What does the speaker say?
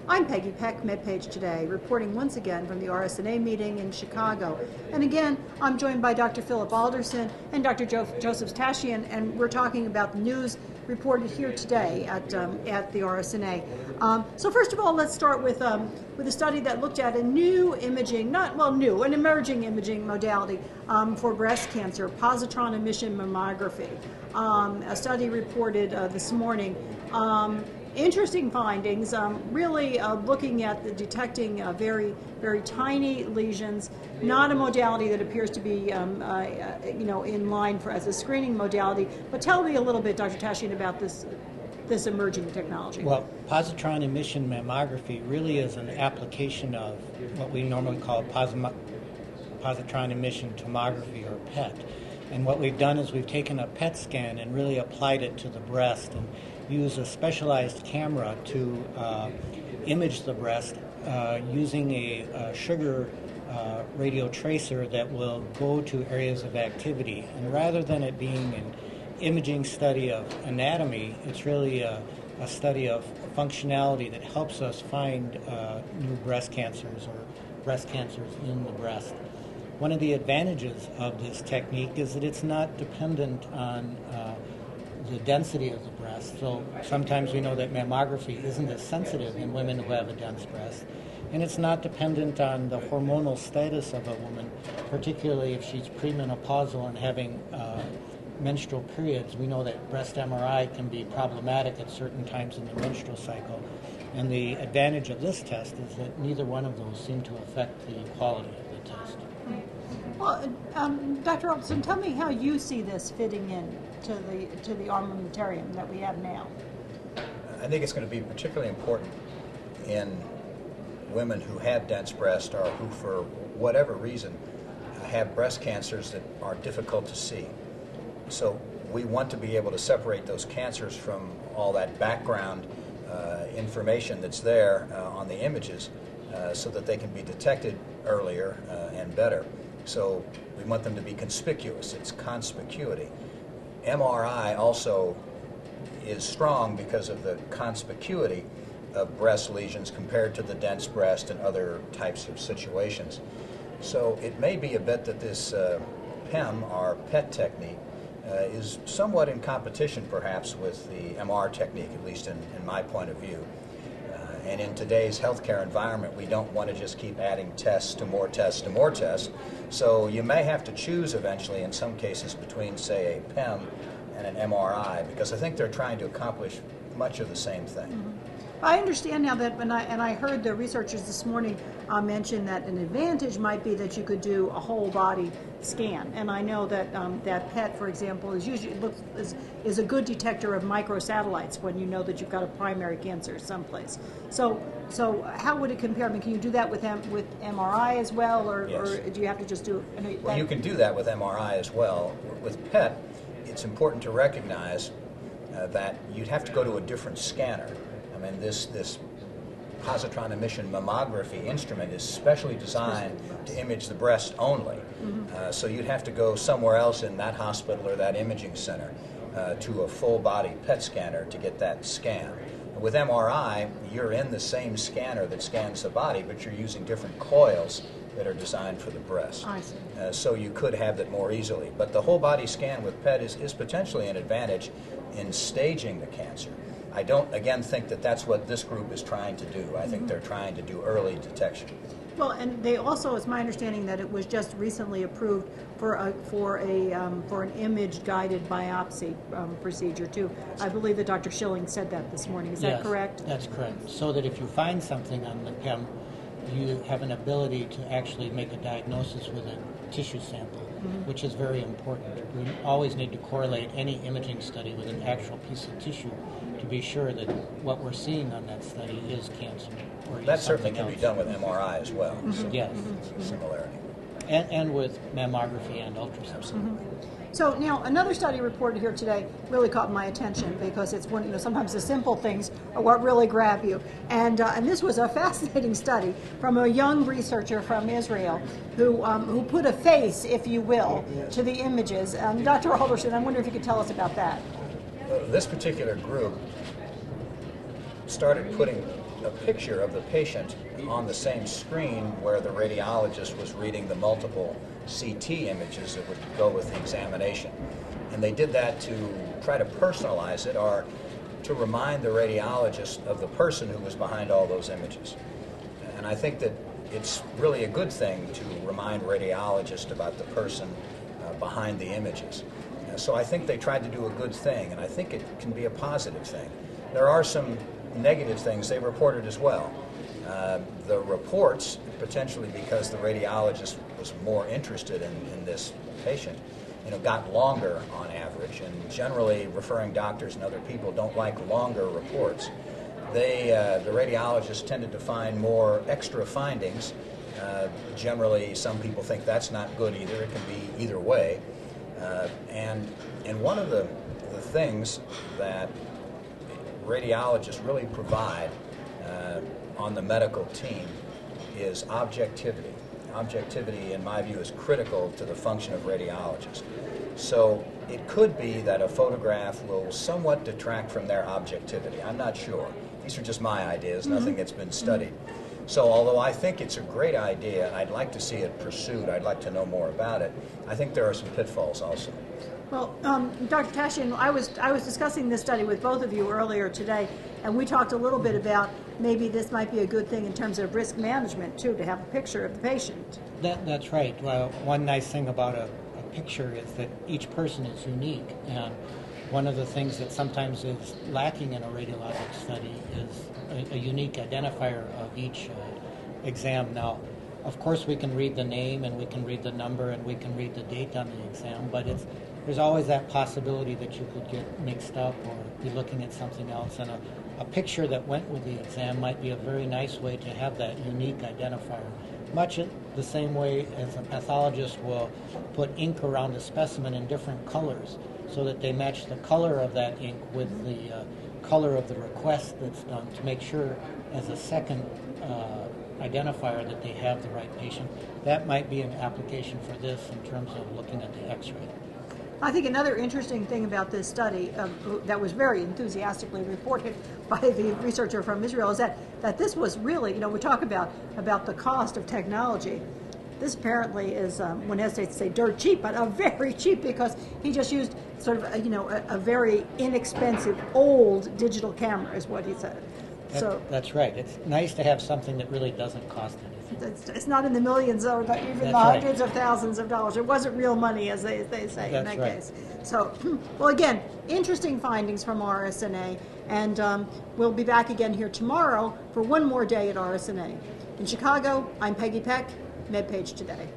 I'm Peggy Peck, MedPage Today, reporting once again from the RSNA meeting in Chicago. And again, I'm joined by Dr. Philip Alderson and Dr. Joseph Tashian, and we're talking about the news reported here today at the RSNA. So first of all, let's start with a study that looked at a new imaging, an emerging imaging modality for breast cancer, positron emission mammography. A study reported this morning. Interesting findings, really looking at detecting very, very tiny lesions, not a modality that appears to be in line as a screening modality. But tell me a little bit, Dr. Tashian, about this emerging technology. Well, positron emission mammography really is an application of what we normally call positron emission tomography, or PET. And what we've done is we've taken a PET scan and really applied it to the breast and use a specialized camera to image the breast using a sugar radio tracer that will go to areas of activity. And rather than it being an imaging study of anatomy, it's really a study of functionality that helps us find new breast cancers or breast cancers in the breast. One of the advantages of this technique is that it's not dependent on the density of the breast. So sometimes we know that mammography isn't as sensitive in women who have a dense breast. And it's not dependent on the hormonal status of a woman, particularly if she's premenopausal and having menstrual periods. We know that breast MRI can be problematic at certain times in the menstrual cycle. And the advantage of this test is that neither one of those seem to affect the quality of the test. Well, Dr. Alderson, tell me how you see this fitting in to the armamentarium that we have now. I think it's going to be particularly important in women who have dense breast or who, for whatever reason, have breast cancers that are difficult to see. So we want to be able to separate those cancers from all that background information that's there on the images so that they can be detected earlier and better. So we want them to be conspicuous. It's conspicuity. MRI also is strong because of the conspicuity of breast lesions compared to the dense breast and other types of situations. So it may be a bit that this PEM, or PET technique, is somewhat in competition perhaps with the MR technique, at least in my point of view. And in today's healthcare environment, we don't want to just keep adding tests to more tests to more tests. So you may have to choose eventually, in some cases, between, say, a PEM and an MRI, because I think they're trying to accomplish much of the same thing. Mm-hmm. I understand now that, I heard the researchers this morning mention that an advantage might be that you could do a whole body scan, and I know that that PET, for example, is a good detector of microsatellites when you know that you've got a primary cancer someplace. So how would it compare? I mean, can you do that with MRI as well, or, Yes. or do you have to just do? Well, you can do that with MRI as well. With PET, it's important to recognize that you'd have to go to a different scanner. I mean, this positron emission mammography instrument is specially designed to image the breast only. Mm-hmm. So you'd have to go somewhere else in that hospital or that imaging center to a full-body PET scanner to get that scan. With MRI, you're in the same scanner that scans the body, but you're using different coils that are designed for the breast. I see. So you could have it more easily. But the whole-body scan with PET is potentially an advantage in staging the cancer. I don't, again, think that that's what this group is trying to do. I think they're trying to do early detection. Well, and they also, it's my understanding that it was just recently approved for an image-guided biopsy procedure too. I believe that Dr. Schilling said that this morning. Is that correct? Yes, that's correct. So that if you find something on the PEM, you have an ability to actually make a diagnosis with a tissue sample, which is very important. We always need to correlate any imaging study with an actual piece of tissue to be sure that what we're seeing on that study is cancer. Or That certainly can be done with MRI as well. So yes. Similarity. And with mammography and ultrasound. Absolutely. So now another study reported here today really caught my attention because it's one, sometimes the simple things are what really grab you. And this was a fascinating study from a young researcher from Israel who put a face, if you will, to the images. Dr. Alderson, I wonder if you could tell us about that. This particular group started putting a picture of the patient on the same screen where the radiologist was reading the multiple CT images that would go with the examination. And they did that to try to personalize it, or to remind the radiologist of the person who was behind all those images. And I think that it's really a good thing to remind radiologists about the person behind the images. So I think they tried to do a good thing, and I think it can be a positive thing. There are some negative things they reported as well. The reports, potentially because the radiologist was more interested in this patient, got longer on average, and generally referring doctors and other people don't like longer reports. The radiologists tended to find more extra findings. Generally, some people think that's not good either. It can be either way. And one of the things that radiologists really provide on the medical team is objectivity. Objectivity, in my view, is critical to the function of radiologists. So it could be that a photograph will somewhat detract from their objectivity. I'm not sure. These are just my ideas, nothing that's been studied. So although I think it's a great idea, and I'd like to see it pursued, I'd like to know more about it, I think there are some pitfalls also. Well, Dr. Tashian, I was discussing this study with both of you earlier today, and we talked a little bit about maybe this might be a good thing in terms of risk management, too, to have a picture of the patient. That's right. Well, one nice thing about a picture is that each person is unique, and one of the things that sometimes is lacking in a radiologic study is a unique identifier of each exam. Now, of course, we can read the name, and we can read the number, and we can read the date on the exam, but there's always that possibility that you could get mixed up or be looking at something else, and a picture that went with the exam might be a very nice way to have that unique identifier. Much in the same way as a pathologist will put ink around a specimen in different colors so that they match the color of that ink with the color of the request that's done, to make sure as a second identifier that they have the right patient. That might be an application for this in terms of looking at the x-ray. I think another interesting thing about this study that was very enthusiastically reported by the researcher from Israel is that this was really, we talk about the cost of technology. This apparently is, one hesitates to say dirt cheap, but very cheap, because he just used sort of, a very inexpensive old digital camera is what he said. That's right. It's nice to have something that really doesn't cost anything. It's not in the millions or even the hundreds of thousands of dollars. It wasn't real money, as they say in that case. So, well, again, interesting findings from RSNA, and we'll be back again here tomorrow for one more day at RSNA. In Chicago, I'm Peggy Peck, MedPage Today.